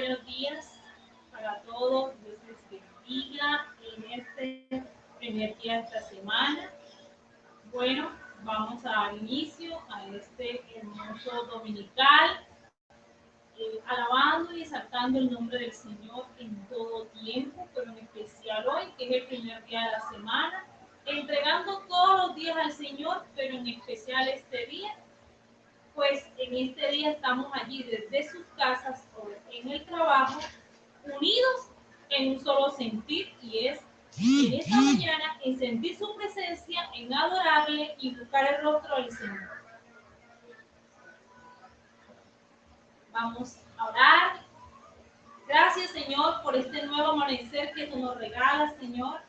buenos días para todos. Dios les bendiga en este primer día de esta semana. Bueno, vamos a dar inicio a este hermoso dominical, alabando y exaltando el nombre del Señor en todo tiempo, pero en especial hoy, que es el primer día de la semana, entregando todos los días al Señor, pero en especial este día. Pues en este día estamos allí desde sus casas o en el trabajo, unidos en un solo sentir, y es en esta mañana en sentir su presencia, en adorarle y buscar el rostro del Señor. Vamos a orar. Gracias, Señor, por este nuevo amanecer que tú nos regalas, Señor.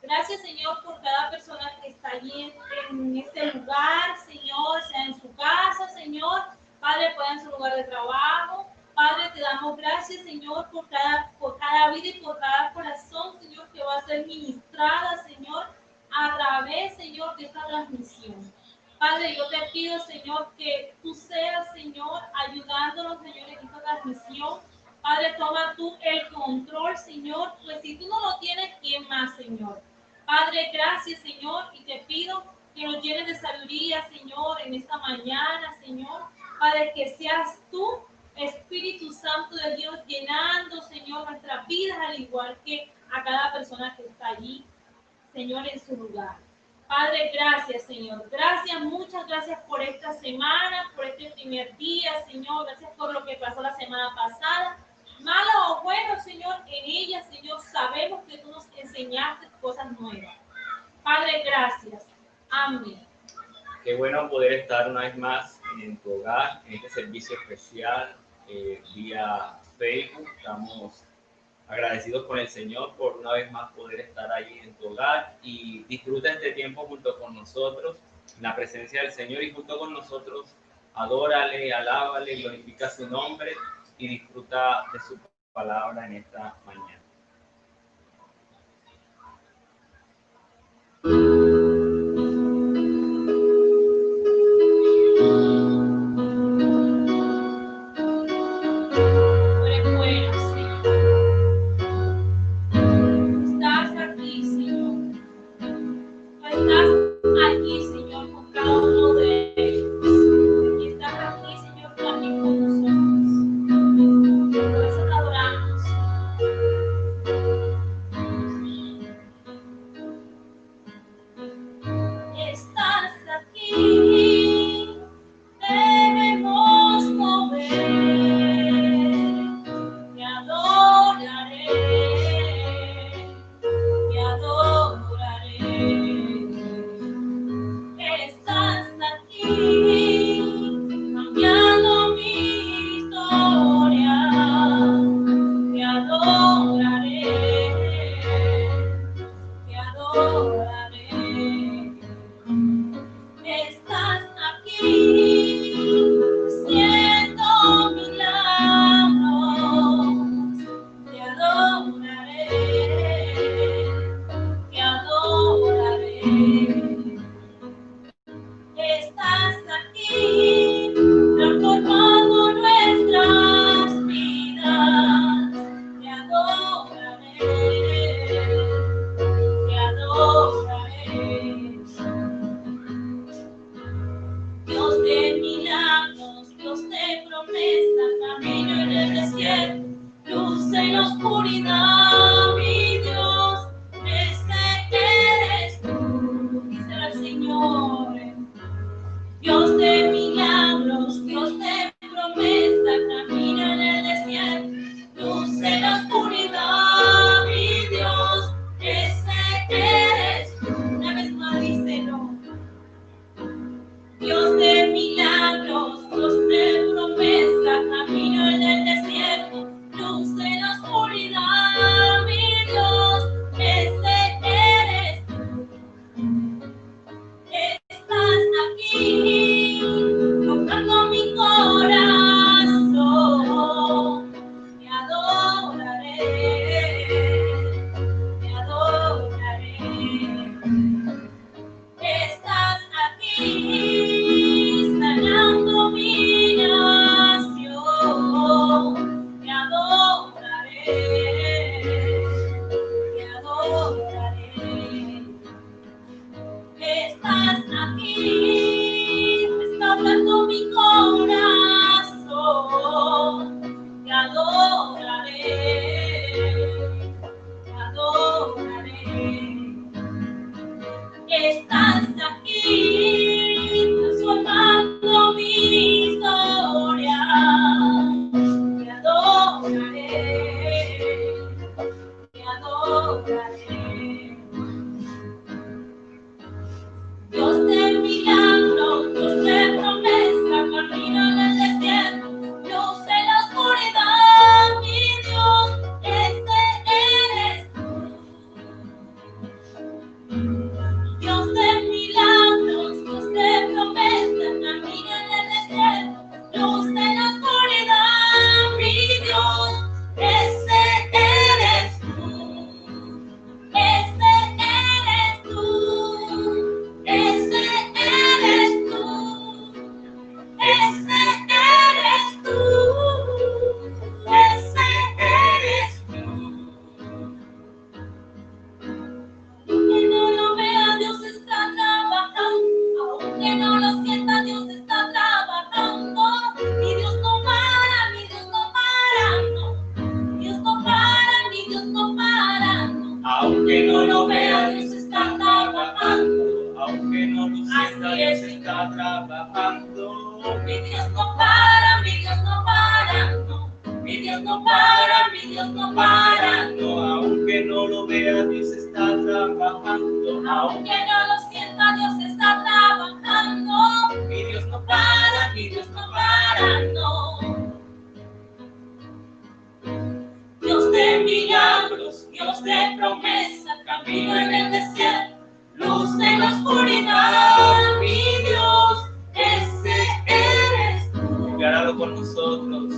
Gracias, Señor, por cada persona que está allí en este lugar, Señor, sea en su casa, Señor, Padre, pueda en su lugar de trabajo. Padre, te damos gracias, Señor, por cada vida y por cada corazón, Señor, que va a ser ministrada, Señor, a través, Señor, de esta transmisión. Padre, yo te pido, Señor, que tú seas, Señor, ayudándonos, Señor, en esta transmisión. Padre, toma tú el control, Señor, pues si tú no lo tienes, ¿quién más, Señor? Padre, gracias, Señor, y te pido que nos llenes de sabiduría, Señor, en esta mañana, Señor. Padre, que seas tú, Espíritu Santo de Dios, llenando, Señor, nuestras vidas, al igual que a cada persona que está allí, Señor, en su lugar. Padre, gracias, Señor. Gracias, muchas gracias por esta semana, por este primer día, Señor. Gracias por lo que pasó la semana pasada. Malo o bueno, Señor, en ella, Señor, sabemos que tú nos enseñaste cosas nuevas. Padre, gracias. Amén. Qué bueno poder estar una vez más en tu hogar, en este servicio especial vía Facebook. Estamos agradecidos con el Señor por una vez más poder estar ahí en tu hogar y disfruta este tiempo junto con nosotros, en la presencia del Señor, y junto con nosotros adórale, alábale, glorifica su nombre y disfruta de su palabra en esta mañana. Tocando mi corazón, te adoro. te adoraré. Dios de milagros, Dios de promesa, camino en el desierto, luz en la oscuridad, mi Dios, ese eres tú. Dios de milagros, Dios de promesa, camino en el desierto, luz en la oscuridad, mi Dios, ese eres tú. Ese eres tú. Ese eres tú. Ese eres tú. Ese eres tú. Aunque no lo vea, Dios está trabajando. Aunque no lo sienta, Dios está trabajando. Mi Dios no para, mi Dios no para, no. Dios no para, mi Dios no para, no. Aunque no lo vea, Dios está trabajando. aunque no lo sienta, Dios está trabajando. Mi Dios no para, mi Dios no para, no. Mi Dios no para, mi Dios no para, no. Aunque no lo vea, Dios está trabajando. Aunque no lo sienta, Dios está trabajando. Mi Dios no Para, mi Dios no para, no. Dios de milagros, Dios de promesa, camino en el desierto, luz en la oscuridad, mi Dios, ese eres tú. Decláralo con nosotros.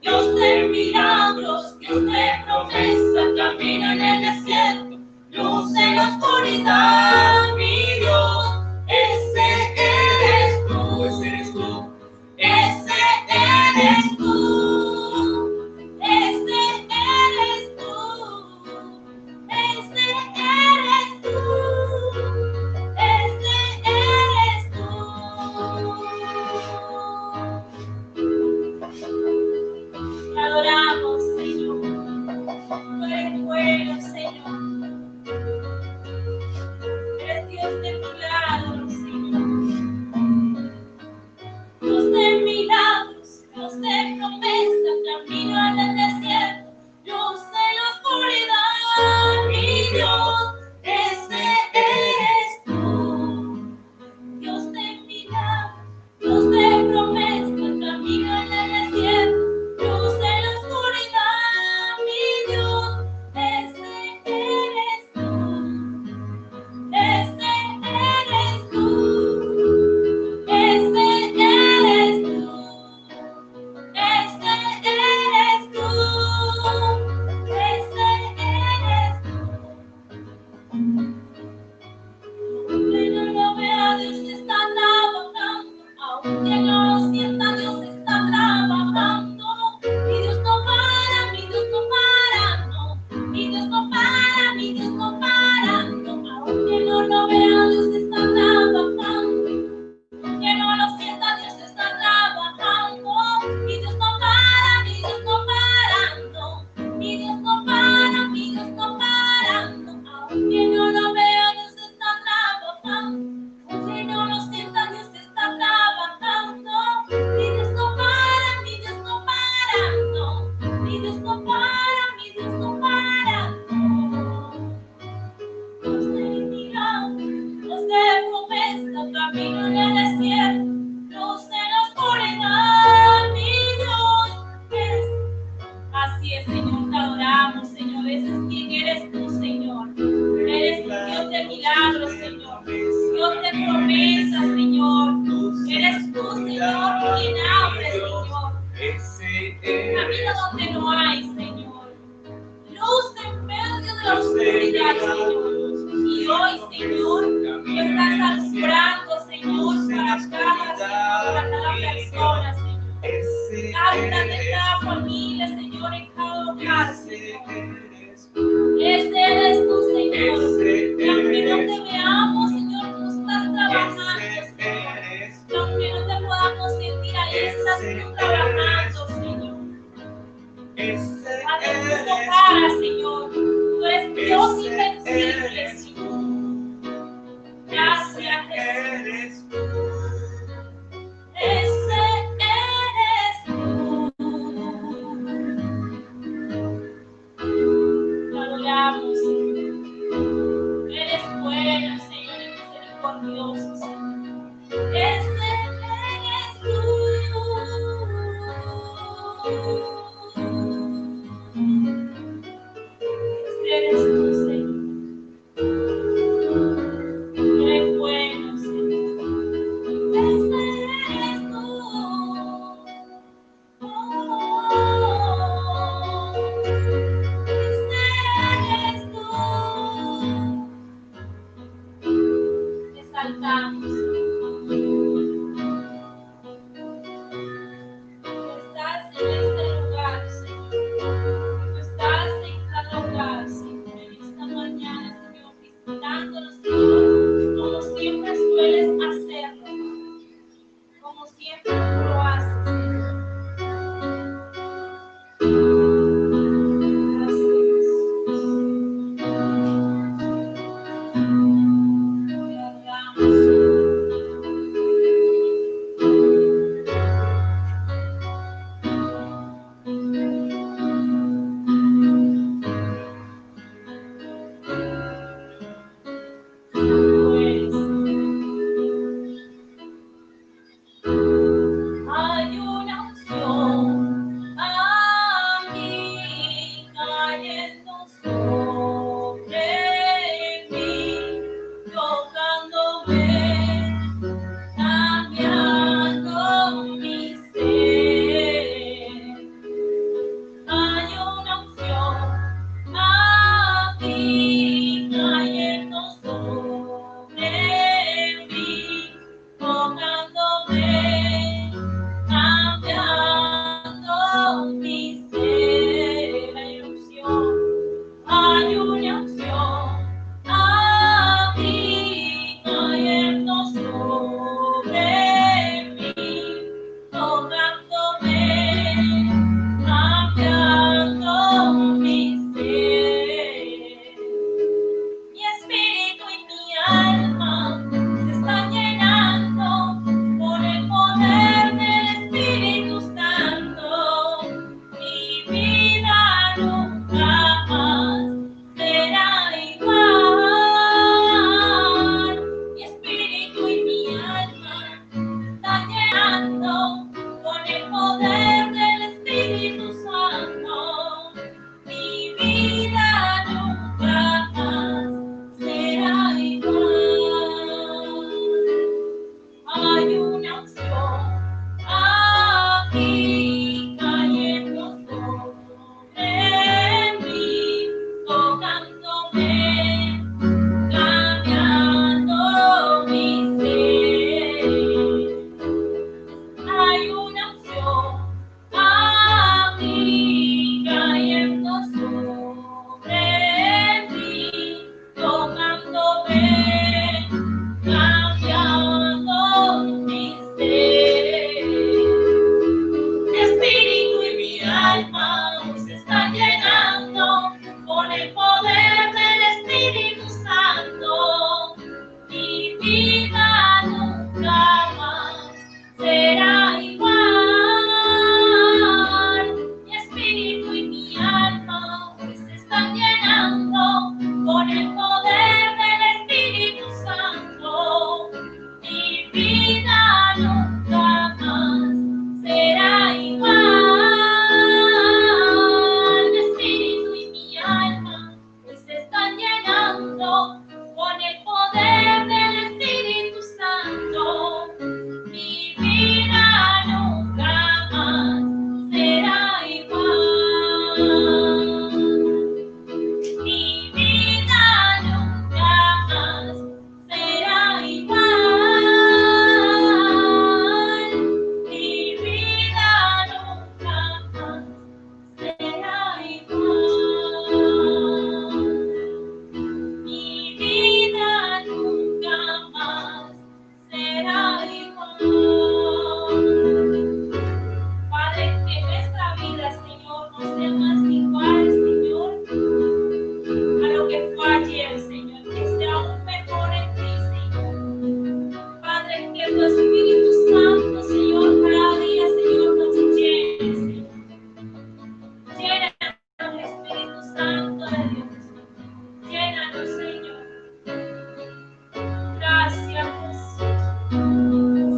Dios de milagros, Dios de promesa, camino en el desierto, luz en la oscuridad, mi Dios, ese eres tú. Ese eres tú. Ese eres tú. Ese eres tú. Ese eres tú. Ese eres tú. Te adoramos, Señor. Tú eres bueno, Señor. Eres Dios de milagros, Señor. Dios de milagros, Dios de promesa, camino en el desierto, luz en la oscuridad, mi Dios, ese eres tú. Dios de milagros, Dios de promesa, camino en el desierto, luz en la oscuridad, mi Dios, ese eres tú. Ese eres tú. Ese eres tú. Ese eres tú. Ese eres tú. Aunque no lo vea, Dios está trabajando. Aunque no lo sienta, Dios está trabajando. Mi Dios no para, mi Dios no para, no. Mi Dios no para, mi Dios no para, no. Aunque no lo vea, Dios está trabajando. Que no lo sienta, Dios está trabajando. Mi Dios no para, mi Dios no para, no. Mi Dios no para, mi Dios no para, no. Aunque no lo vea, Dios está trabajando. Aunque no lo sienta, Dios está trabajando. Mi Dios no para, mi Dios no para, no. Mi Dios no para, mi Dios no para, no. Dios de milagros, Dios de promesa, camino en el desierto, luz en la oscuridad, mi Dios es. Así es, Señor, te adoramos, Señor. Ese es quien eres tú, Señor. Eres un Dios de milagros, Señor. Dios de promesas, Señor. Eres tú, Señor, quien abre, Señor. Camino donde no hay, Señor. Luz en medio de la oscuridad, Señor. Y hoy, Señor, tú estás alumbrando, Señor, para cada persona, Señor. Habla de cada familia, Señor, en cada hogar, Señor. Ese eres tú, Señor. Y aunque no te veamos, Señor, tú estás trabajando, Señor. Y aunque no te podamos sentir, ahí estás tú trabajando, Señor. Padre, tú no paras, Señor. Tú eres Dios invencible, Señor. Gracias, Jesús. Ese eres tú. mi ser. Hay unción, hay una unción, aquí cayendo sobre mí, tocándome, cambiando mi ser. Mi espíritu y mi alma se están llenando por el poder del Espíritu Santo. Mi vida nunca más será igual. Mi espíritu y mi alma se están llenando con el poder del Espíritu Santo. Mi vida nunca más será igual. Hay una unción aquí cayendo sobre mí, tocándome, cambiando mi ser. Hay una unción aquí cayendo sobre mí, tocándome, cambiando mi ser. Mi espíritu y mi alma se están llenando con el poder del Espíritu Santo. Mi vida nunca más será igual. Mi espíritu y mi alma se están llenando con el poder del Espíritu Santo. Mi vida nunca más será igual. Mi espíritu y mi alma se están llenando con el poder del Espíritu Santo. Mi vida nunca más será igual. Mi vida nunca más será igual. Mi vida nunca más será igual. Mi vida nunca más será igual. Padre, que nuestra vida, Señor, no sea más igual, Señor, a lo que fue ayer, Señor, que sea aún mejor en ti, Señor. Padre, que tu Espíritu Santo, Señor, cada día, Señor, nos llene, Señor. Llénanos, Espíritu Santo de Dios. Llénanos, Señor. Gracias, Jesús.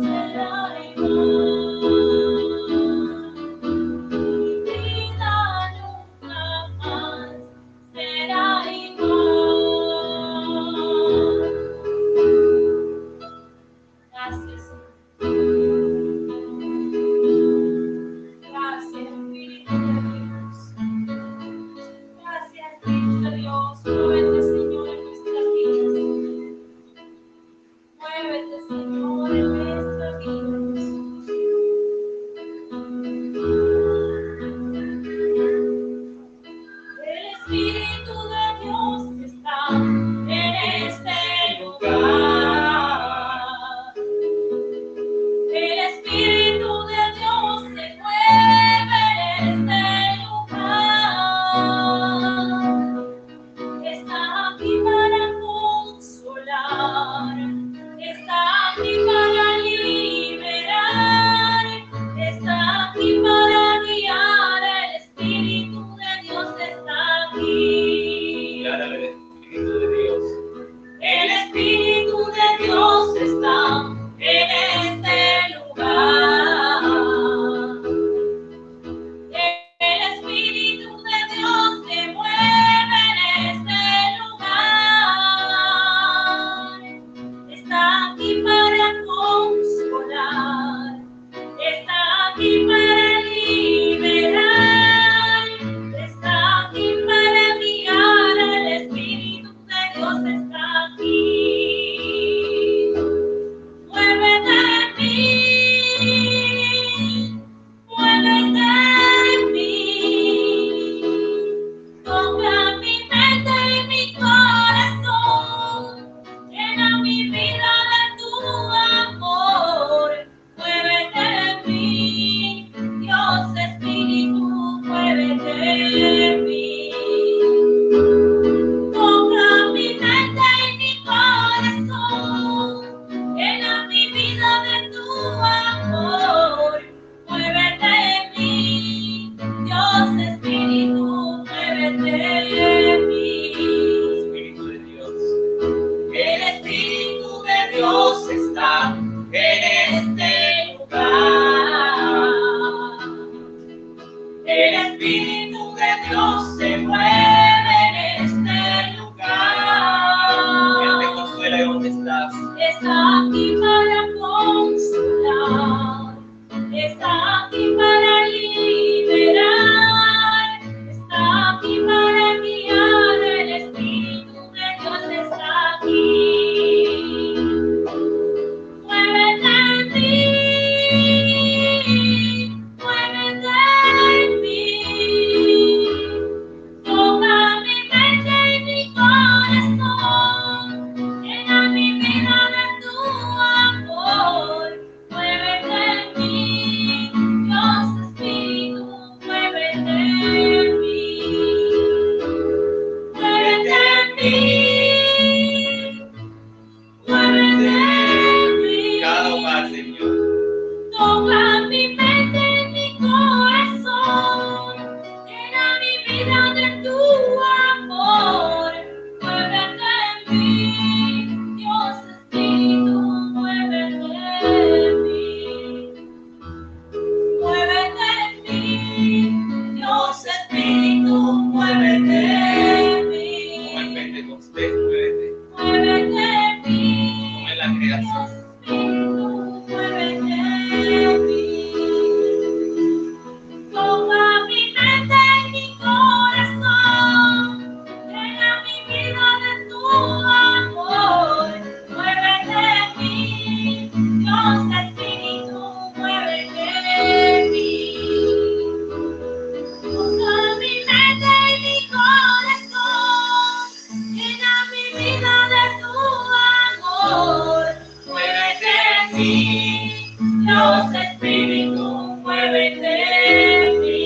Será igual. Mi vida nunca de mí. Toca mi mente y mi corazón, llena mi vida de tu amor, muévete en mí, Dios Espíritu, muévete en mí. Espíritu de Dios. El Espíritu de Dios está en este lugar. El Espíritu de Dios se mueve en este lugar. Él te consuela de donde estás. Está aquí para consolar, está aquí para liberar, está aquí para guiar. El Espíritu de Dios está aquí. Muévete en mí, muévete en mí. Toca mi mente y mi corazón, llena mi vida de tu amor, muévete en mí, Dios Espíritu, muévete en mí, muévete en mí, muévete en mí. Cada hogar, Señor. Toca mi mente y mi corazón, llena mi vida de tu amor, muévete en mí, Dios Espíritu, muévete en mí, muévete en mí, Dios Espíritu, muévete en mí, Como en Pentecostés, muévete. muévete en mí. Como en la creación. Toma mi mente y mi corazón, llena mi vida de tu amor, muévete en mí, Dios Espíritu, muévete en mí. Toma mi mente y mi corazón, llena mi vida de tu amor, muévete en mí, Dios Espíritu, muévete en mí.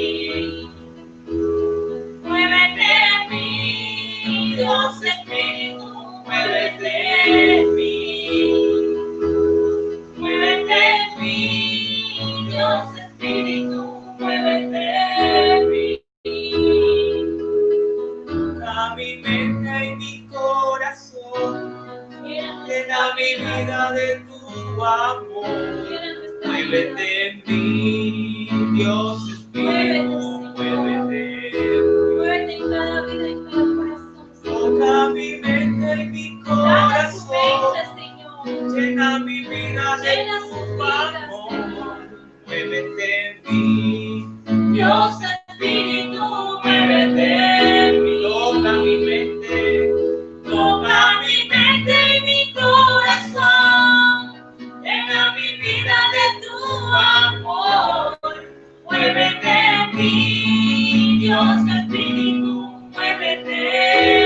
Muévete en mí, Dios Espíritu, muévete en mí. Muévete en mí, Dios Espíritu, muévete en mí. Toca mi mente y mi corazón. Llena mi vida de tu amor. Muévete en mí, Dios Espíritu, muévete en mí. Muévete en cada vida, en cada corazón. Toca mi mente y mi Dale tu corazón. mente, Señor. Llena mi vida de Llena sus tu vidas, amor. Muévete en mí, Dios Espíritu, muévete en mí. toca mi mente. Toca mi mente y mi corazón, llena mi vida de tu amor, muévete en mí, Dios Espíritu, muévete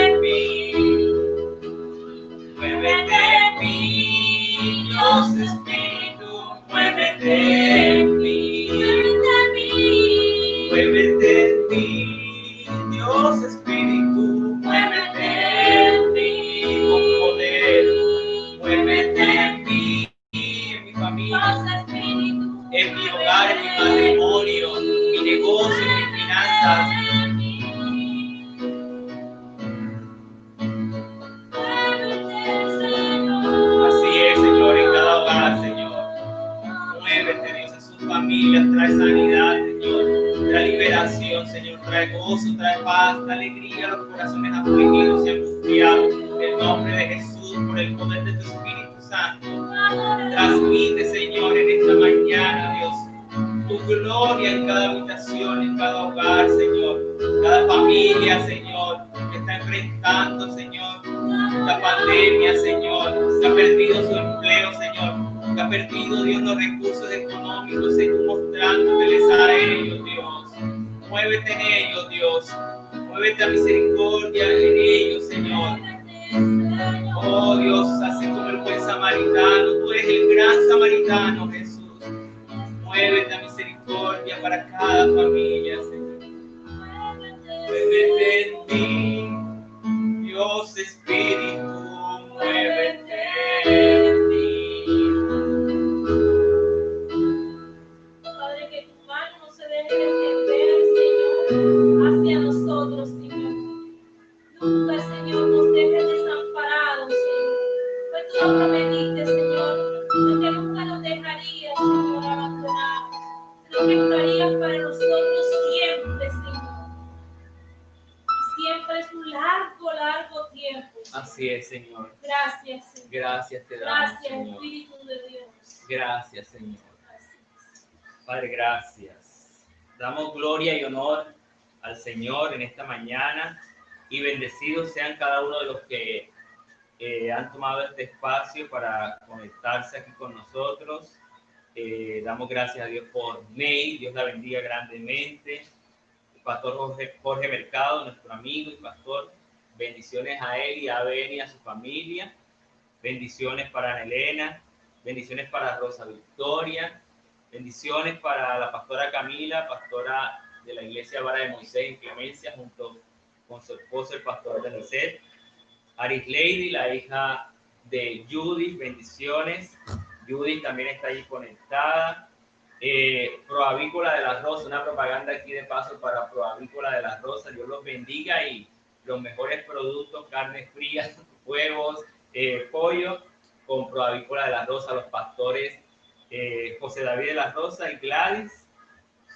en mí, muévete en mí, Dios Espíritu, muévete en mí, muévete en mí, Muévete en mí, Dios Espíritu, muévete en mí, con poder. Muévete en mí, en mi familia, Dios Espíritu, en mi hogar, en mi matrimonio, mi negocio, en mis finanzas. Así es, Señor, en cada hogar, Señor. Muévete, Dios, en sus familias, trae sanidad, Señor, trae liberación, Señor, trae gozo, trae paz, trae alegría a los corazones afligidos y angustiados. En el nombre de Jesús, por el poder de tu Espíritu Santo, transmite, Señor, en esta mañana, Dios, tu gloria en cada habitación, en cada hogar, Señor, cada familia, Señor, que está enfrentando, Señor, esta pandemia, Señor, que ha perdido su empleo, Señor, que ha perdido, Dios, los recursos económicos, Señor, mostrándoles a ellos, Dios. Muévete en ellos, Dios. Muévete a misericordia en ellos, Señor. Oh, Dios, así como el buen samaritano, tú eres el gran samaritano, Jesús. Muévete a misericordia para cada familia, Señor. es un largo, largo tiempo. Señor. Así es, Señor. Gracias, Señor. Gracias te damos, Gracias, Señor. Espíritu de Dios. Gracias, Señor. Padre, gracias. Damos gloria y honor al Señor en esta mañana y bendecidos sean cada uno de los que han tomado este espacio para conectarse aquí con nosotros. Damos gracias a Dios por Ney, Dios la bendiga grandemente. El pastor Jorge Mercado, nuestro amigo y pastor, bendiciones a él y a Ben y a su familia. Bendiciones para Ana Elena, bendiciones para Rosa Victoria, bendiciones para la pastora Camila, pastora de la iglesia Vara de Moisés en Clemencia, junto con su esposo, el pastor Denicet. Aris Lady, la hija de Judith, bendiciones. Judith también está ahí conectada. Proavícola de la Rosa, una propaganda aquí de paso para Proavícola de la Rosa. Dios los bendiga y los mejores productos, carnes frías, huevos, pollo, con Proavícola de la Rosa. Los pastores José David de la Rosa y Gladys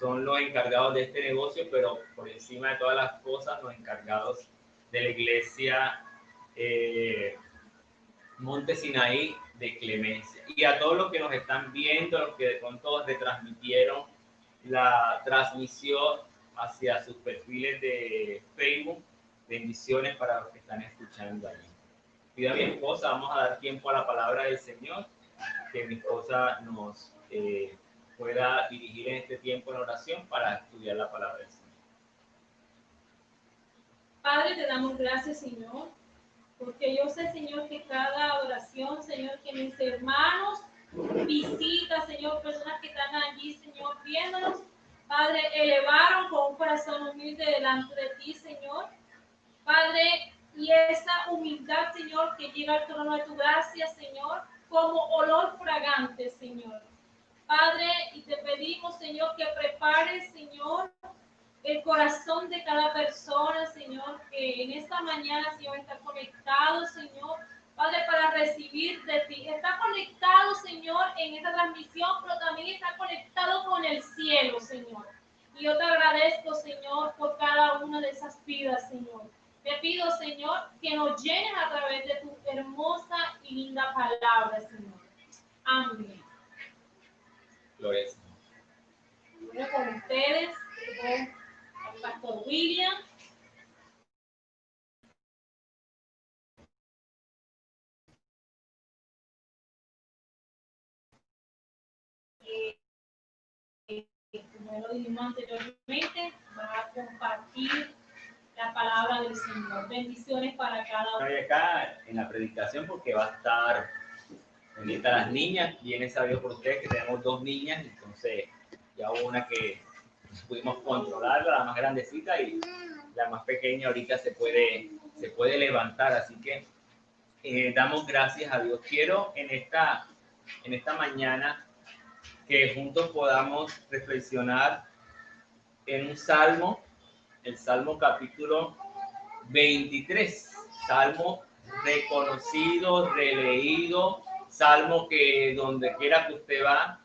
son los encargados de este negocio, pero por encima de todas las cosas, los encargados de la iglesia Monte Sinaí de Clemencia. Y a todos los que nos están viendo, los que de pronto retransmitieron la transmisión hacia sus perfiles de Facebook, bendiciones para los que están escuchando allí. Pido a mi esposa, vamos a dar tiempo a la palabra del Señor, que mi esposa nos pueda dirigir en este tiempo en oración para estudiar la palabra del Señor. Padre, te damos gracias, Señor, porque yo sé, Señor, que cada oración, Señor, que mis hermanos visitan, Señor, personas que están allí, Señor, viéndonos, Padre, elevaron con un corazón humilde delante de ti, Señor. Padre, y esa humildad, Señor, que llega al trono de tu gracia, Señor, como olor fragante, Señor. Padre, y te pedimos, Señor, que prepares, Señor, el corazón de cada persona, Señor, que en esta mañana, Señor, está conectado, Señor, Padre, para recibir de ti. Está conectado, Señor, en esta transmisión, pero también está conectado con el cielo, Señor. Y yo te agradezco, Señor, por cada una de esas vidas, Señor. Te pido, Señor, que nos llenes a través de tu hermosa y linda palabra, Señor. Amén. Gloria al Señor. Bueno, con ustedes, con el pastor William. Como lo dijimos anteriormente, va a compartir la palabra del Señor. Bendiciones para cada uno. Estoy acá en la predicación porque va a estar pendiente a las niñas. Bien sabido por ustedes que tenemos dos niñas, entonces ya hubo una que pudimos controlarla, la más grandecita, y la más pequeña ahorita se puede levantar, así que damos gracias a Dios. Quiero en esta mañana que juntos podamos reflexionar en un salmo, el Salmo capítulo 23, salmo reconocido, releído, salmo que donde quiera que usted va,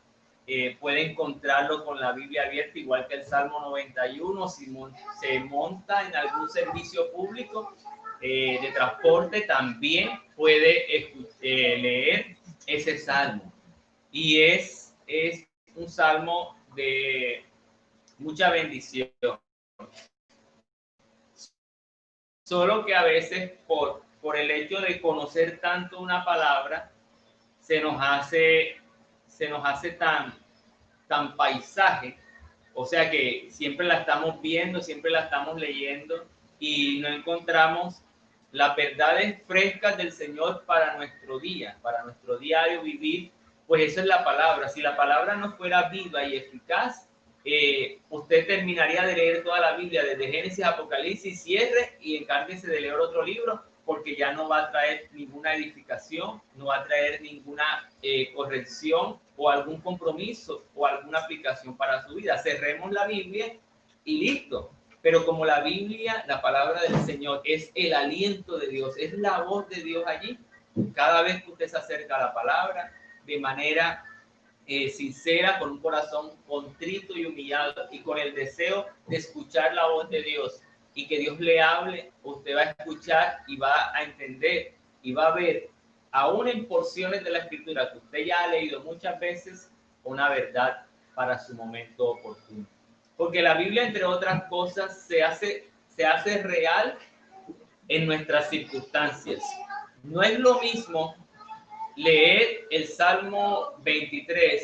puede encontrarlo con la Biblia abierta, igual que el Salmo 91, si se monta en algún servicio público de transporte, también puede leer ese salmo. Y es un salmo de mucha bendición. Solo que a veces por el hecho de conocer tanto una palabra, se nos hace tan paisaje, o sea que siempre la estamos viendo, siempre la estamos leyendo y no encontramos las verdades frescas del Señor para nuestro día, para nuestro diario vivir. Pues esa es la palabra. Si la palabra no fuera viva y eficaz, usted terminaría de leer toda la Biblia, desde Génesis a Apocalipsis, cierre y encárguese de leer otro libro, porque ya no va a traer ninguna edificación, no va a traer ninguna corrección o algún compromiso o alguna aplicación para su vida. Cerremos la Biblia y listo. Pero como la Biblia, la palabra del Señor, es el aliento de Dios, es la voz de Dios allí, cada vez que usted se acerca a la palabra de manera sincera, con un corazón contrito y humillado y con el deseo de escuchar la voz de Dios, y que Dios le hable, usted va a escuchar y va a entender y va a ver, aún en porciones de la Escritura que usted ya ha leído muchas veces, una verdad para su momento oportuno. Porque la Biblia, entre otras cosas, se hace real en nuestras circunstancias. No es lo mismo leer el Salmo 23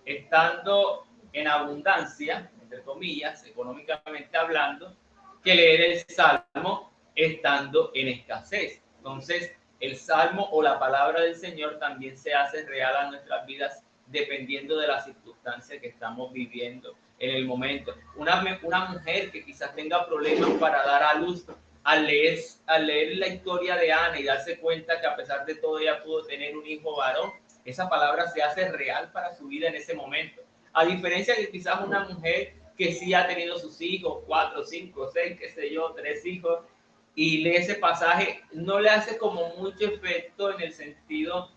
estando en abundancia, entre comillas, económicamente hablando, que leer el Salmo estando en escasez. Entonces, el Salmo o la palabra del Señor también se hace real a nuestras vidas dependiendo de la circunstancia que estamos viviendo en el momento. Una mujer que quizás tenga problemas para dar a luz, al leer la historia de Ana y darse cuenta que a pesar de todo ella pudo tener un hijo varón, esa palabra se hace real para su vida en ese momento. A diferencia de quizás una mujer que sí ha tenido sus hijos, 4, 5, 6, qué sé yo, 3 hijos, y lee ese pasaje, no le hace como mucho efecto en el sentido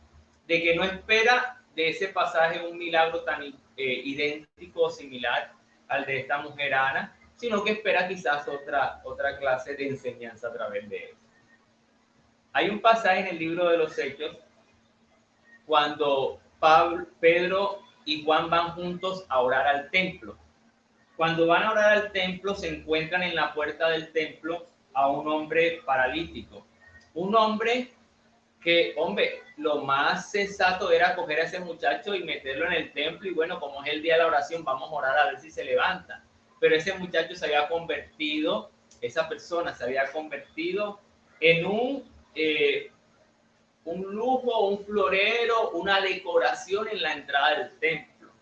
de que no espera de ese pasaje un milagro tan idéntico o similar al de esta mujer Ana, sino que espera quizás otra clase de enseñanza a través de él. Hay un pasaje en el libro de los Hechos cuando Pedro y Juan van juntos a orar al templo. Cuando van a orar al templo, se encuentran en la puerta del templo a un hombre paralítico. Un hombre que, hombre, lo más sensato era coger a ese muchacho y meterlo en el templo y bueno, como es el día de la oración, vamos a orar a ver si se levanta. Pero ese muchacho se había convertido, esa persona se había convertido en un lujo, un florero, una decoración en la entrada del templo.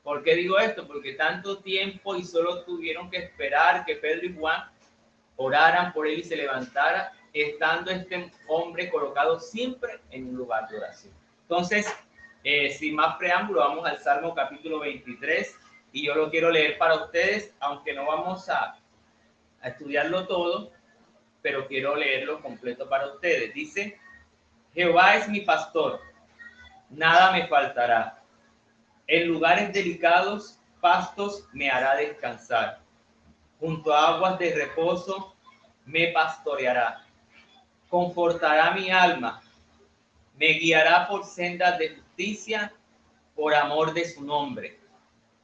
¿Por qué digo esto? Porque tanto tiempo y solo tuvieron que esperar que Pedro y Juan oraran por él y se levantara, estando este hombre colocado siempre en un lugar de oración. Entonces, sin más preámbulo, vamos al Salmo capítulo 23 y yo lo quiero leer para ustedes, aunque no vamos a estudiarlo todo, pero quiero leerlo completo para ustedes. Dice: Jehová es mi pastor, nada me faltará. En lugares delicados, pastos me hará descansar. Junto a aguas de reposo me pastoreará. Confortará mi alma. Me guiará por sendas de justicia, por amor de su nombre.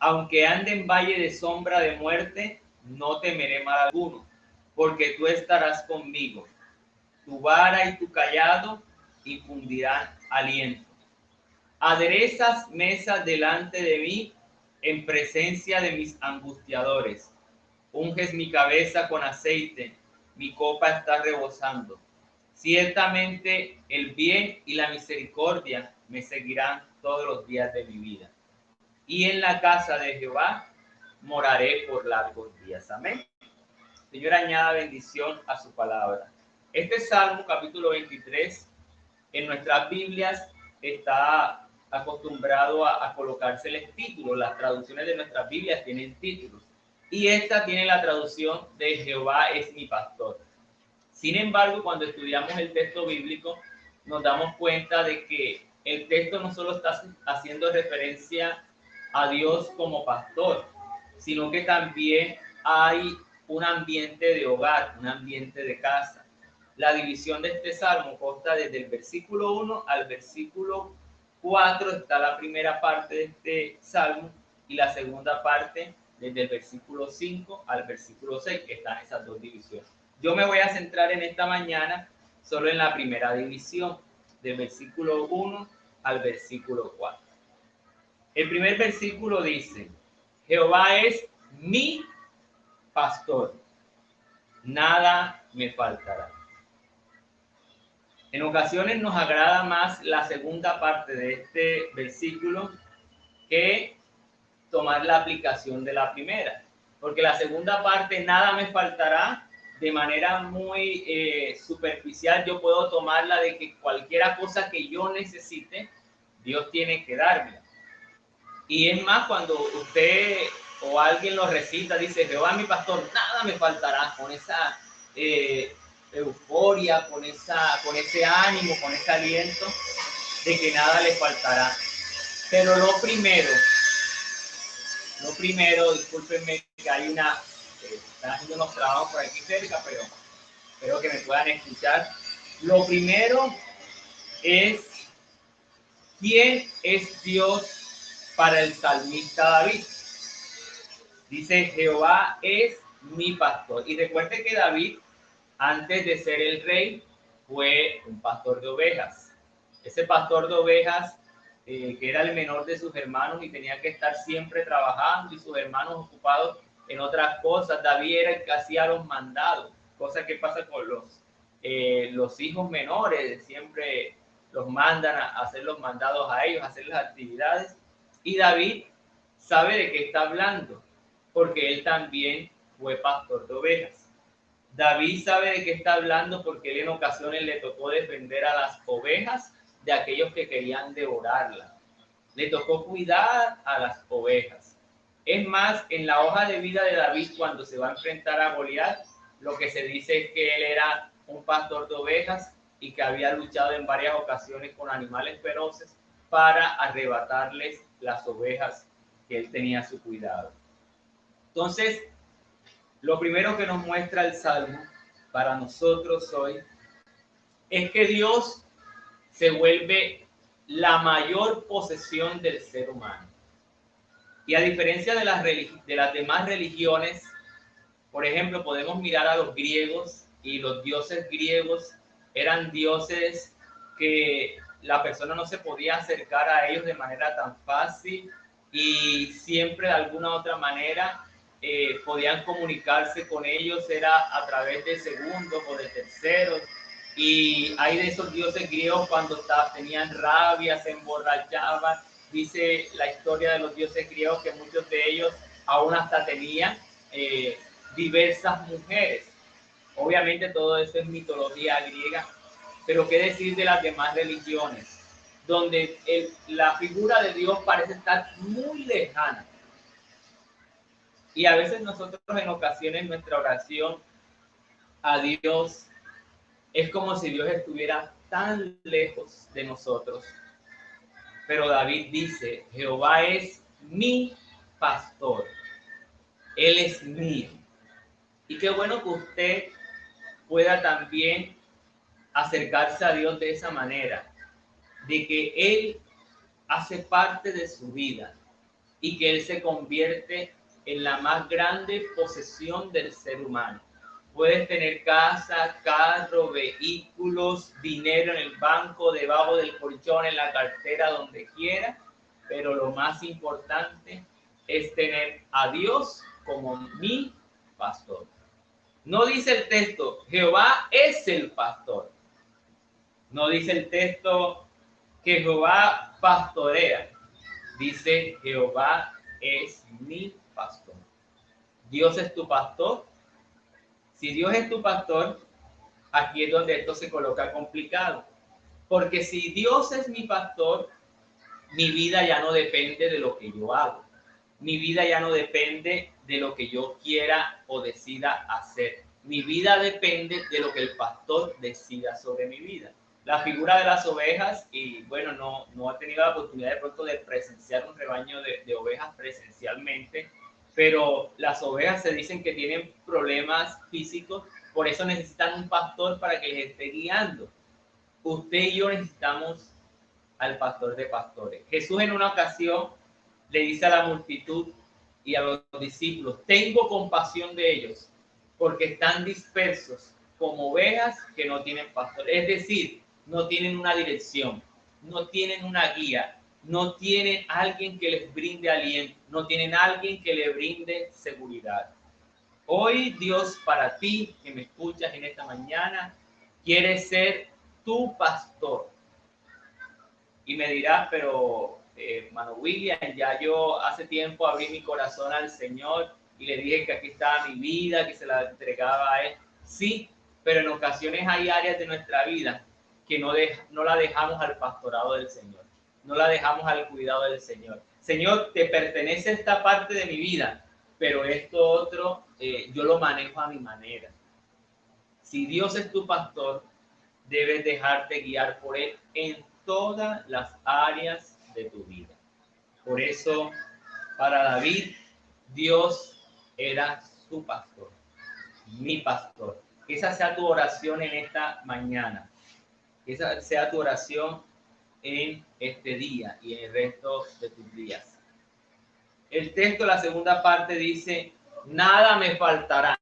Aunque ande en valle de sombra de muerte, no temeré mal alguno, porque tú estarás conmigo. Tu vara y tu cayado infundirán aliento. Aderezas mesas delante de mí en presencia de mis angustiadores. Unges mi cabeza con aceite, mi copa está rebosando. Ciertamente el bien y la misericordia me seguirán todos los días de mi vida. Y en la casa de Jehová moraré por largos días. Amén. Señor, añada bendición a su palabra. Este Salmo, capítulo 23, en nuestras Biblias está acostumbrado a colocárseles títulos. Las traducciones de nuestras Biblias tienen títulos. Y esta tiene la traducción de Jehová es mi pastor. Sin embargo, cuando estudiamos el texto bíblico, nos damos cuenta de que el texto no solo está haciendo referencia a Dios como pastor, sino que también hay un ambiente de hogar, un ambiente de casa. La división de este salmo consta desde el versículo 1 al versículo 4, está la primera parte de este salmo, y la segunda parte desde el versículo 5 al versículo 6, que están esas dos divisiones. Yo me voy a centrar en esta mañana solo en la primera división, del versículo 1 al versículo 4. El primer versículo dice: Jehová es mi pastor, nada me faltará. En ocasiones nos agrada más la segunda parte de este versículo que tomar la aplicación de la primera, porque la segunda parte, nada me faltará, de manera muy superficial yo puedo tomarla de que cualquier cosa que yo necesite, Dios tiene que darme. Y es más, cuando usted o alguien lo recita, dice: Jehová mi pastor, nada me faltará, con esa euforia, con ese ánimo, con ese aliento de que nada le faltará. Pero lo primero, discúlpenme que hay están haciendo unos trabajos por aquí cerca, pero espero que me puedan escuchar. Lo primero es, ¿quién es Dios para el salmista David? Dice, Jehová es mi pastor. Y recuerde que David, antes de ser el rey, fue un pastor de ovejas. Ese pastor de ovejas, que era el menor de sus hermanos y tenía que estar siempre trabajando y sus hermanos ocupados en otras cosas. David era el que hacía los mandados, cosa que pasa con los hijos menores, siempre los mandan a hacer los mandados a ellos, a hacer las actividades. Y David sabe de qué está hablando, porque él también fue pastor de ovejas. David sabe de qué está hablando porque él en ocasiones le tocó defender a las ovejas de aquellos que querían devorarlas. Le tocó cuidar a las ovejas. Es más, en la hoja de vida de David, cuando se va a enfrentar a Goliat, lo que se dice es que él era un pastor de ovejas y que había luchado en varias ocasiones con animales feroces para arrebatarles las ovejas que él tenía a su cuidado. Entonces, lo primero que nos muestra el Salmo para nosotros hoy es que Dios se vuelve la mayor posesión del ser humano. Y a diferencia de las demás religiones, por ejemplo, podemos mirar a los griegos, y los dioses griegos eran dioses que la persona no se podía acercar a ellos de manera tan fácil y siempre de alguna u otra manera podían comunicarse con ellos, era a través de segundos o de terceros. Y hay de esos dioses griegos cuando tenían rabia, se emborrachaban. Dice la historia de los dioses griegos que muchos de ellos aún hasta tenían diversas mujeres. Obviamente todo eso es mitología griega, pero qué decir de las demás religiones, donde la figura de Dios parece estar muy lejana. Y a veces nosotros en ocasiones nuestra oración a Dios es como si Dios estuviera tan lejos de nosotros. Pero David dice, Jehová es mi pastor, Él es mío. Y qué bueno que usted pueda también acercarse a Dios de esa manera, de que Él hace parte de su vida y que Él se convierte en la más grande posesión del ser humano. Puedes tener casa, carro, vehículos, dinero en el banco, debajo del colchón, en la cartera, donde quiera, pero lo más importante es tener a Dios como mi pastor. No dice el texto, Jehová es el pastor. No dice el texto que Jehová pastorea. Dice, Jehová es mi pastor. Dios es tu pastor. Si Dios es tu pastor, aquí es donde esto se coloca complicado. Porque si Dios es mi pastor, mi vida ya no depende de lo que yo hago. Mi vida ya no depende de lo que yo quiera o decida hacer. Mi vida depende de lo que el pastor decida sobre mi vida. La figura de las ovejas, y bueno, no he tenido la oportunidad de pronto de presenciar un rebaño de ovejas presencialmente, pero las ovejas se dicen que tienen problemas físicos, por eso necesitan un pastor para que les esté guiando. Usted y yo necesitamos al pastor de pastores. Jesús en una ocasión le dice a la multitud y a los discípulos, tengo compasión de ellos, porque están dispersos como ovejas que no tienen pastor. Es decir, no tienen una dirección, no tienen una guía, no tienen alguien que les brinde aliento, no tienen alguien que les brinde seguridad. Hoy Dios, para ti que me escuchas en esta mañana, quiere ser tu pastor. Y me dirás, pero hermano William, ya yo hace tiempo abrí mi corazón al Señor y le dije que aquí estaba mi vida, que se la entregaba a Él. Sí, pero en ocasiones hay áreas de nuestra vida que no la dejamos al pastorado del Señor, no la dejamos al cuidado del Señor. Señor, te pertenece esta parte de mi vida, pero esto otro yo lo manejo a mi manera. Si Dios es tu pastor, debes dejarte guiar por Él en todas las áreas de tu vida. Por eso, para David, Dios era tu pastor, mi pastor. Que esa sea tu oración en esta mañana. Que esa sea tu oración en este día y en el resto de tus días. El texto, la segunda parte dice, nada me faltará.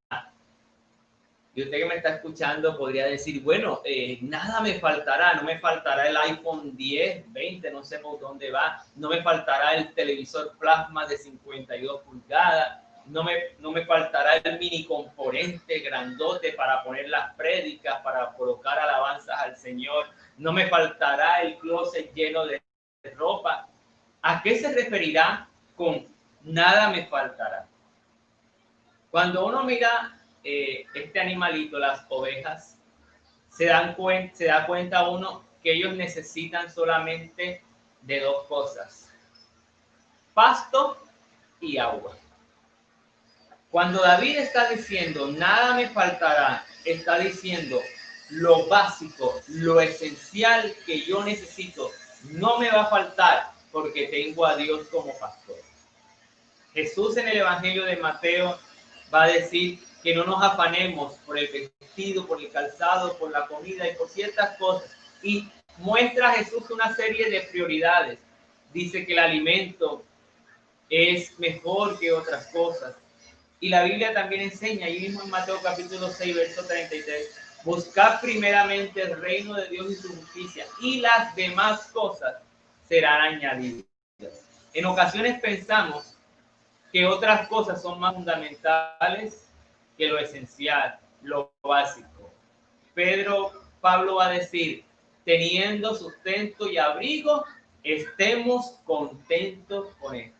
Y usted que me está escuchando podría decir, bueno, nada me faltará, no me faltará el iPhone 10, 20, no sé por dónde va, no me faltará el televisor plasma de 52 pulgadas, no me faltará el mini componente grandote para poner las prédicas, para colocar alabanzas al Señor, no me faltará el closet lleno de ropa. ¿A qué se referirá con nada me faltará? Cuando uno mira este animalito, las ovejas, se da cuenta uno que ellos necesitan solamente de dos cosas: pasto y agua. Cuando David está diciendo nada me faltará, está diciendo lo básico, lo esencial que yo necesito, no me va a faltar porque tengo a Dios como pastor. Jesús en el Evangelio de Mateo va a decir que no nos afanemos por el vestido, por el calzado, por la comida y por ciertas cosas. Y muestra a Jesús una serie de prioridades. Dice que el alimento es mejor que otras cosas. Y la Biblia también enseña, ahí mismo en Mateo capítulo 6, verso 33, buscad primeramente el reino de Dios y su justicia, y las demás cosas serán añadidas. En ocasiones pensamos que otras cosas son más fundamentales que lo esencial, lo básico. Pablo va a decir, teniendo sustento y abrigo, estemos contentos con esto.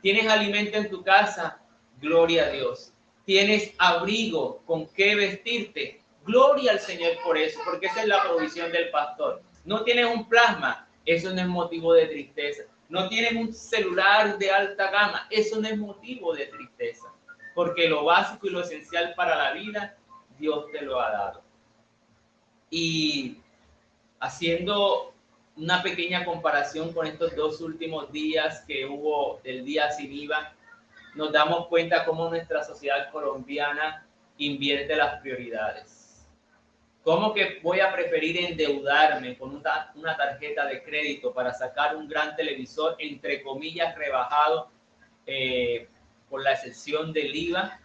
¿Tienes alimento en tu casa? Gloria a Dios. ¿Tienes abrigo con qué vestirte? Gloria al Señor por eso, porque esa es la provisión del pastor. ¿No tienes un plasma? Eso no es motivo de tristeza. ¿No tienes un celular de alta gama? Eso no es motivo de tristeza, porque lo básico y lo esencial para la vida, Dios te lo ha dado. Y haciendo una pequeña comparación con estos dos últimos días que hubo del día sin IVA, nos damos cuenta cómo nuestra sociedad colombiana invierte las prioridades. ¿Cómo que voy a preferir endeudarme con una tarjeta de crédito para sacar un gran televisor, entre comillas, rebajado por la excepción del IVA,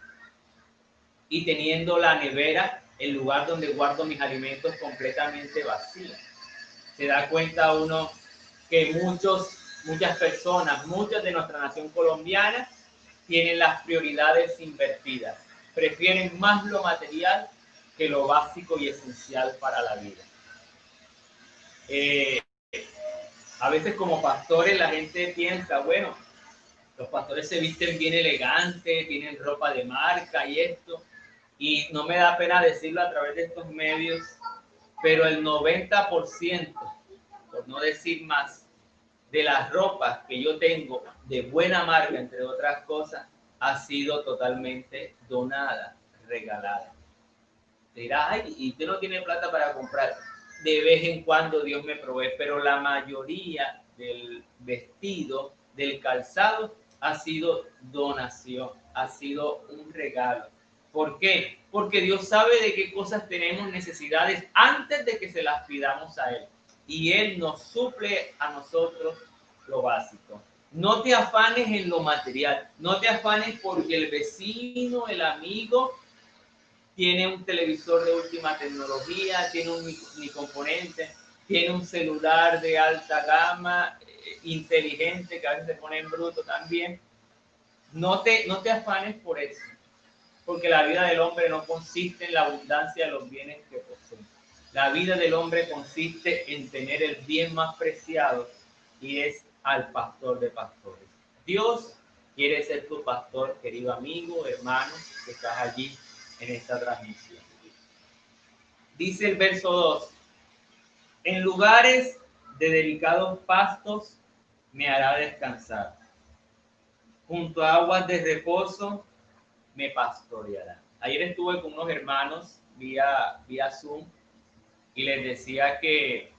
y teniendo la nevera, el lugar donde guardo mis alimentos, completamente vacía? Se da cuenta uno que muchas personas, muchas de nuestra nación colombiana, tienen las prioridades invertidas. Prefieren más lo material que lo básico y esencial para la vida. A veces como pastores la gente piensa, bueno, los pastores se visten bien elegantes, tienen ropa de marca y esto, y no me da pena decirlo a través de estos medios, pero el 90%, por no decir más, de las ropas que yo tengo de buena marca, entre otras cosas, ha sido totalmente donada, regalada. Dirá, ay, y usted no tiene plata para comprar. De vez en cuando Dios me provee, pero la mayoría del vestido, del calzado, ha sido donación, ha sido un regalo. ¿Por qué? Porque Dios sabe de qué cosas tenemos necesidades antes de que se las pidamos a Él. Y Él nos suple a nosotros lo básico. No te afanes en lo material, no te afanes porque el vecino, el amigo, tiene un televisor de última tecnología, tiene un microcomponente, tiene un celular de alta gama, inteligente, que a veces se pone en bruto también. No te afanes por eso, porque la vida del hombre no consiste en la abundancia de los bienes que posee. La vida del hombre consiste en tener el bien más preciado, y es al pastor de pastores. Dios quiere ser tu pastor, querido amigo, hermano, que estás allí en esta transmisión. Dice el verso 2, en lugares de delicados pastos me hará descansar, junto a aguas de reposo me pastoreará. Ayer estuve con unos hermanos vía Zoom y les decía que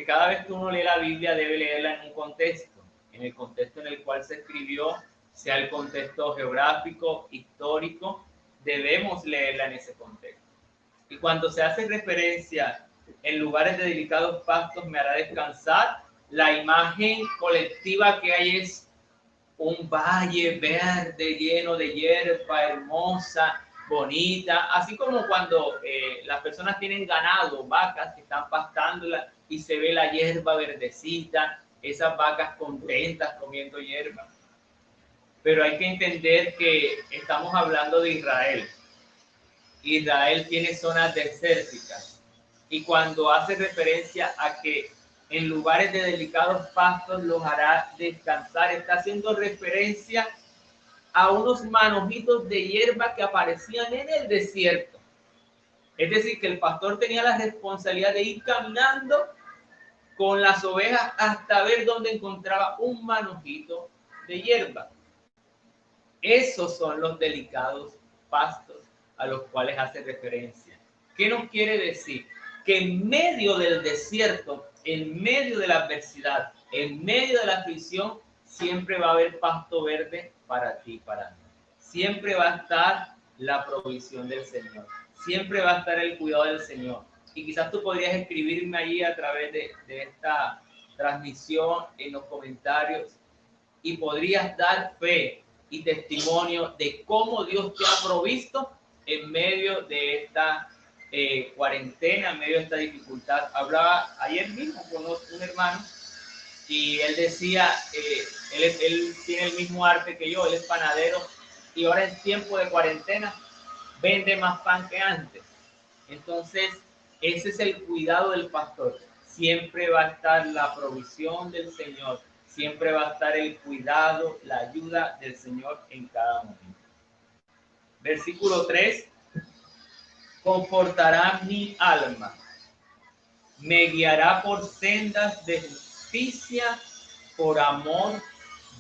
cada vez que uno lee la Biblia debe leerla en un contexto, en el contexto en el cual se escribió sea el contexto geográfico, histórico, debemos leerla en ese contexto. Y cuando se hace referencia en lugares de delicados pastos me hará descansar, la imagen colectiva que hay es un valle verde lleno de hierba hermosa, bonita, así como cuando las personas tienen ganado, vacas que están pastándola y se ve la hierba verdecita, esas vacas contentas comiendo hierba. Pero hay que entender que estamos hablando de Israel. Israel tiene zonas desérticas y cuando hace referencia a que en lugares de delicados pastos los hará descansar, está haciendo referencia a unos manojitos de hierba que aparecían en el desierto. Es decir, que el pastor tenía la responsabilidad de ir caminando con las ovejas hasta ver dónde encontraba un manojito de hierba. Esos son los delicados pastos a los cuales hace referencia. ¿Qué nos quiere decir? Que en medio del desierto, en medio de la adversidad, en medio de la aflicción, siempre va a haber pasto verde para ti, para mí. Siempre va a estar la provisión del Señor. Siempre va a estar el cuidado del Señor. Y quizás tú podrías escribirme allí a través de esta transmisión en los comentarios y podrías dar fe y testimonio de cómo Dios te ha provisto en medio de esta cuarentena, en medio de esta dificultad. Hablaba ayer mismo con un hermano y él decía, él tiene el mismo arte que yo, él es panadero y ahora en tiempo de cuarentena vende más pan que antes. Entonces, ese es el cuidado del pastor. Siempre va a estar la provisión del Señor. Siempre va a estar el cuidado, la ayuda del Señor en cada momento. Versículo 3. Confortará mi alma. Me guiará por sendas de justicia por amor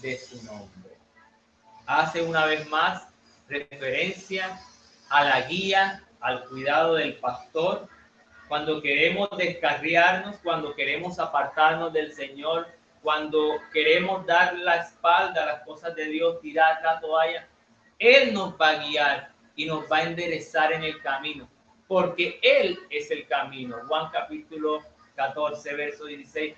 de su nombre. Hace una vez más referencia a la guía, al cuidado del pastor. Cuando queremos descarriarnos, cuando queremos apartarnos del Señor, cuando queremos dar la espalda a las cosas de Dios, tirar la toalla, Él nos va a guiar y nos va a enderezar en el camino, porque Él es el camino. Juan capítulo 14, verso 16,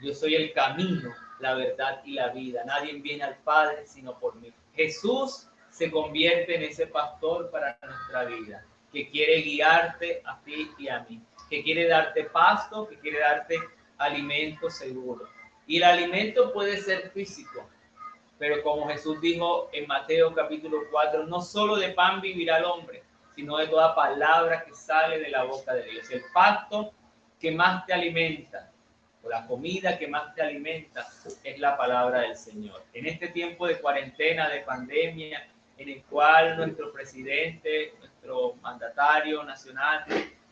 yo soy el camino, la verdad y la vida. Nadie viene al Padre sino por mí. Jesús se convierte en ese pastor para nuestra vida, que quiere guiarte a ti y a mí, que quiere darte pasto, que quiere darte alimento seguro. Y el alimento puede ser físico, pero como Jesús dijo en Mateo capítulo 4, no solo de pan vivirá el hombre, sino de toda palabra que sale de la boca de Dios. El pasto que más te alimenta, o la comida que más te alimenta, es la palabra del Señor. En este tiempo de cuarentena, de pandemia, en el cual nuestro presidente, nuestro mandatario nacional,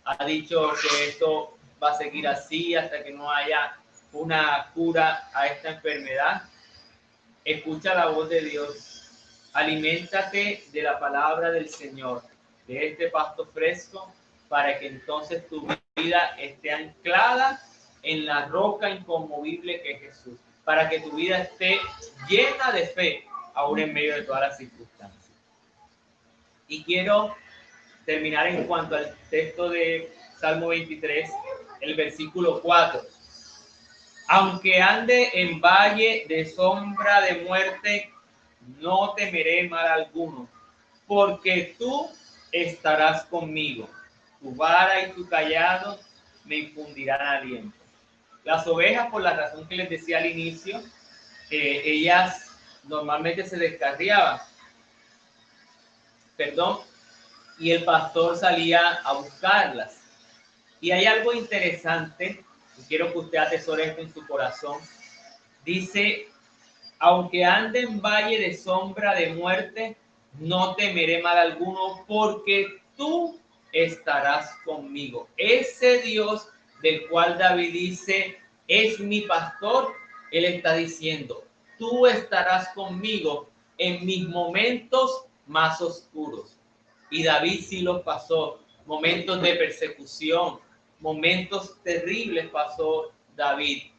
ha dicho que esto va a seguir así hasta que no haya una cura a esta enfermedad. Escucha la voz de Dios. Aliméntate de la palabra del Señor, de este pasto fresco, para que entonces tu vida esté anclada en la roca inconmovible que es Jesús, para que tu vida esté llena de fe, aún en medio de todas las circunstancias. Y quiero terminar en cuanto al texto de Salmo 23, el versículo 4. Aunque ande en valle de sombra de muerte, no temeré mal alguno, porque tú estarás conmigo. Tu vara y tu cayado me infundirán aliento. Las ovejas, por la razón que les decía al inicio, ellas normalmente se descarriaban. Y el pastor salía a buscarlas. Y hay algo interesante, y quiero que usted atesore esto en su corazón. Dice, aunque ande en valle de sombra de muerte, no temeré mal alguno, porque tú estarás conmigo. Ese Dios del cual David dice, es mi pastor, él está diciendo, tú estarás conmigo en mis momentos más oscuros. Y David sí los pasó, momentos de persecución, momentos terribles pasó David.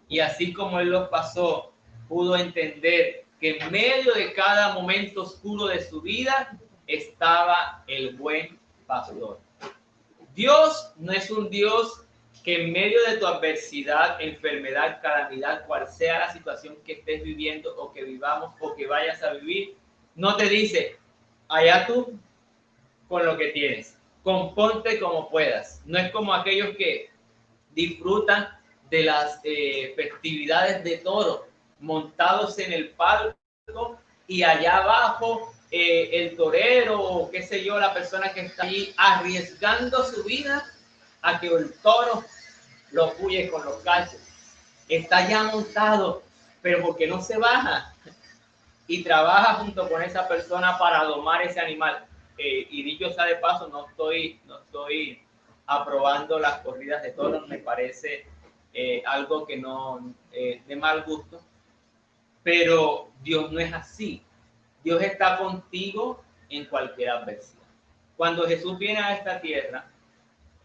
Y así como él los pasó, pudo entender que en medio de cada momento oscuro de su vida estaba el buen pastor. Dios no es un Dios que en medio de tu adversidad, enfermedad, calamidad, cual sea la situación que estés viviendo o que vivamos o que vayas a vivir, no te dice, allá tú con lo que tienes, componte como puedas. No es como aquellos que disfrutan de las festividades de toro, montados en el palco y allá abajo el torero o qué sé yo, la persona que está ahí arriesgando su vida a que el toro lo puye con los cachos. Está ya montado, pero porque no se baja y trabaja junto con esa persona para domar ese animal. Y dicho sea de paso, no estoy aprobando las corridas de toros, me parece algo que no de mal gusto, pero Dios no es así. Dios está contigo en cualquier adversidad. Cuando Jesús viene a esta tierra,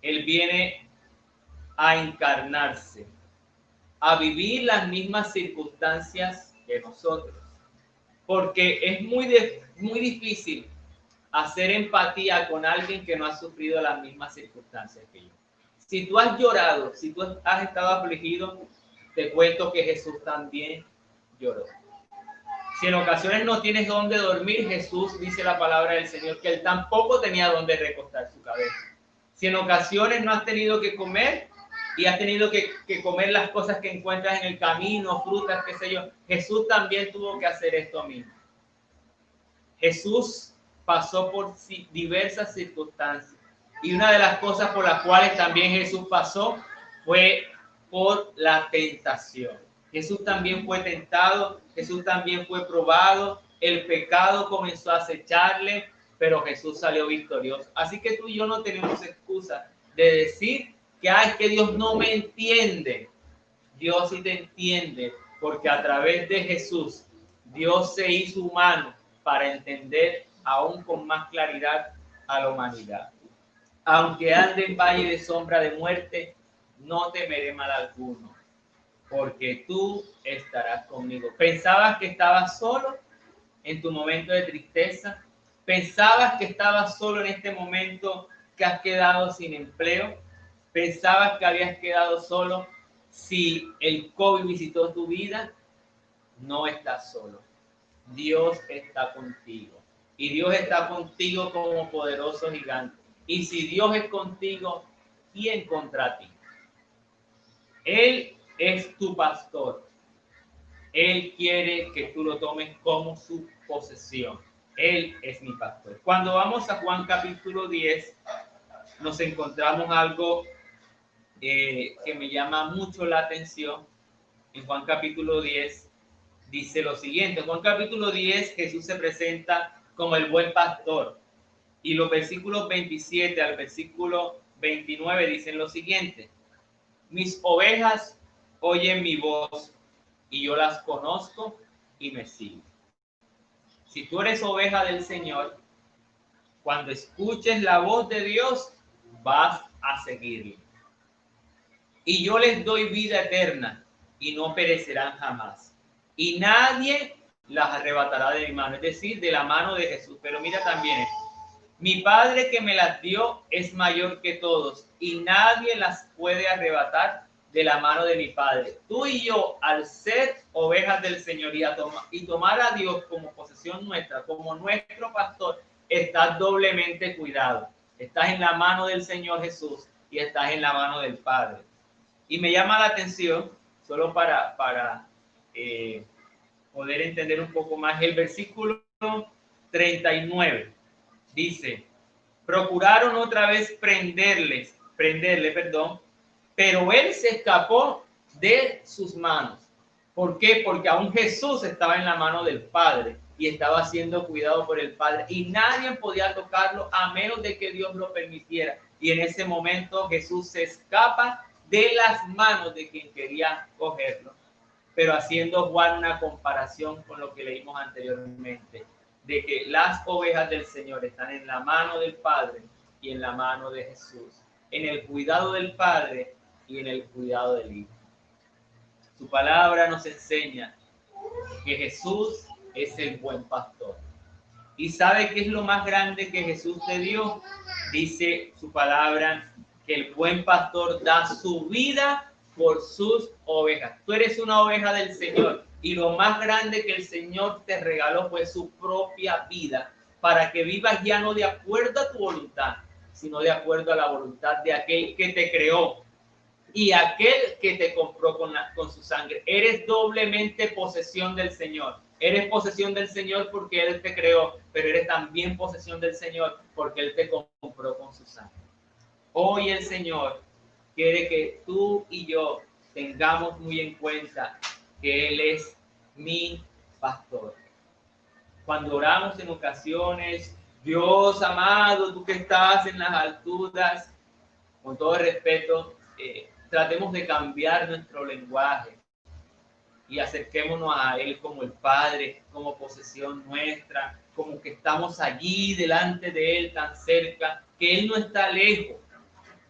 Él viene a encarnarse, a vivir las mismas circunstancias que nosotros, porque es muy difícil hacer empatía con alguien que no ha sufrido las mismas circunstancias que yo. Si tú has llorado, si tú has estado afligido, te cuento que Jesús también lloró. Si en ocasiones no tienes dónde dormir, Jesús dice la palabra del Señor que Él tampoco tenía dónde recostar su cabeza. Si en ocasiones no has tenido que comer y has tenido que comer las cosas que encuentras en el camino, frutas, qué sé yo, Jesús también tuvo que hacer esto mismo. Jesús pasó por diversas circunstancias y una de las cosas por las cuales también Jesús pasó fue por la tentación. Jesús también fue tentado, Jesús también fue probado, el pecado comenzó a acecharle, pero Jesús salió victorioso. Así que tú y yo no tenemos excusa de decir que es que Dios no me entiende. Dios sí te entiende, porque a través de Jesús Dios se hizo humano para entender aún con más claridad a la humanidad. Aunque ande en valle de sombra de muerte, no temeré mal alguno, porque tú estarás conmigo. ¿Pensabas que estabas solo en tu momento de tristeza? ¿Pensabas que estabas solo en este momento que has quedado sin empleo? ¿Pensabas que habías quedado solo si el COVID visitó tu vida? No estás solo. Dios está contigo. Y Dios está contigo como poderoso gigante. Y si Dios es contigo, ¿quién contra ti? Él es tu pastor. Él quiere que tú lo tomes como su posesión. Él es mi pastor. Cuando vamos a Juan capítulo 10, nos encontramos algo que me llama mucho la atención. En Juan capítulo 10 dice lo siguiente. En Juan capítulo 10 Jesús se presenta como el buen pastor. Y los versículos 27 al versículo 29 dicen lo siguiente. Mis ovejas oyen mi voz y yo las conozco y me siguen. Si tú eres oveja del Señor, cuando escuches la voz de Dios, vas a seguirle. Y yo les doy vida eterna y no perecerán jamás. Y nadie las arrebatará de mi mano, es decir, de la mano de Jesús. Pero mira también esto. Mi Padre que me las dio es mayor que todos y nadie las puede arrebatar de la mano de mi Padre. Tú y yo, al ser ovejas del Señor y tomar a Dios como posesión nuestra, como nuestro pastor, estás doblemente cuidado. Estás en la mano del Señor Jesús y estás en la mano del Padre. Y me llama la atención, solo para poder entender un poco más, el versículo 39. Dice, procuraron otra vez prenderle, pero él se escapó de sus manos. ¿Por qué? Porque aún Jesús estaba en la mano del Padre y estaba siendo cuidado por el Padre y nadie podía tocarlo a menos de que Dios lo permitiera. Y en ese momento Jesús se escapa de las manos de quien quería cogerlo, pero haciendo Juan una comparación con lo que leímos anteriormente, de que las ovejas del Señor están en la mano del Padre y en la mano de Jesús, en el cuidado del Padre y en el cuidado del Hijo. Su palabra nos enseña que Jesús es el buen pastor. ¿Y sabe qué es lo más grande que Jesús te dio? Dice su palabra que el buen pastor da su vida por sus ovejas. Tú eres una oveja del Señor y lo más grande que el Señor te regaló fue su propia vida para que vivas ya no de acuerdo a tu voluntad, sino de acuerdo a la voluntad de aquel que te creó y aquel que te compró con su sangre. Eres doblemente posesión del Señor. Eres posesión del Señor porque Él te creó, pero eres también posesión del Señor porque Él te compró con su sangre. Hoy el Señor quiere que tú y yo tengamos muy en cuenta que Él es mi pastor. Cuando oramos en ocasiones, Dios amado, tú que estás en las alturas, con todo respeto, tratemos de cambiar nuestro lenguaje y acerquémonos a Él como el Padre, como posesión nuestra, como que estamos allí delante de Él tan cerca, que Él no está lejos,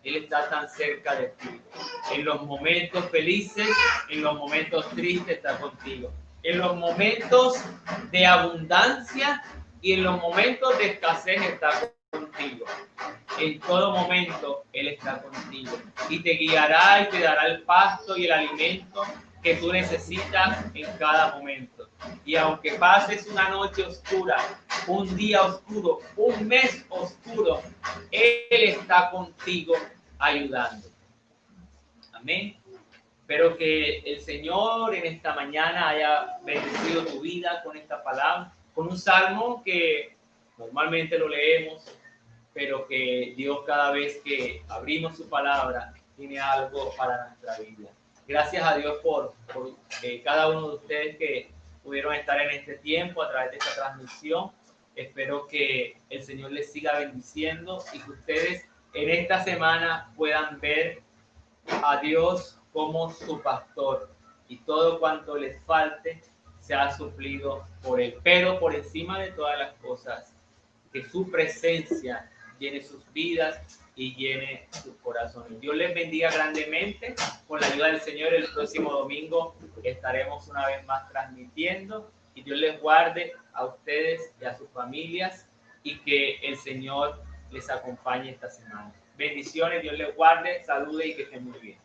Él está tan cerca de ti. En los momentos felices, en los momentos tristes está contigo. En los momentos de abundancia y en los momentos de escasez está contigo. En todo momento Él está contigo y te guiará y te dará el pasto y el alimento que tú necesitas en cada momento. Y aunque pases una noche oscura, un día oscuro, un mes oscuro, Él está contigo ayudando. Amén. Espero que el Señor en esta mañana haya bendecido tu vida con esta palabra, con un salmo que normalmente lo leemos, pero que Dios cada vez que abrimos su palabra tiene algo para nuestra vida. Gracias a Dios por cada uno de ustedes que pudieron estar en este tiempo a través de esta transmisión. Espero que el Señor les siga bendiciendo y que ustedes en esta semana puedan ver a Dios como su pastor y todo cuanto les falte se ha suplido por Él. Pero por encima de todas las cosas, que su presencia llene sus vidas y llene sus corazones. Dios les bendiga grandemente. Con la ayuda del Señor, el próximo domingo estaremos una vez más transmitiendo y Dios les guarde a ustedes y a sus familias y que el Señor les acompañe esta semana. Bendiciones, Dios les guarde, salude y que estén muy bien.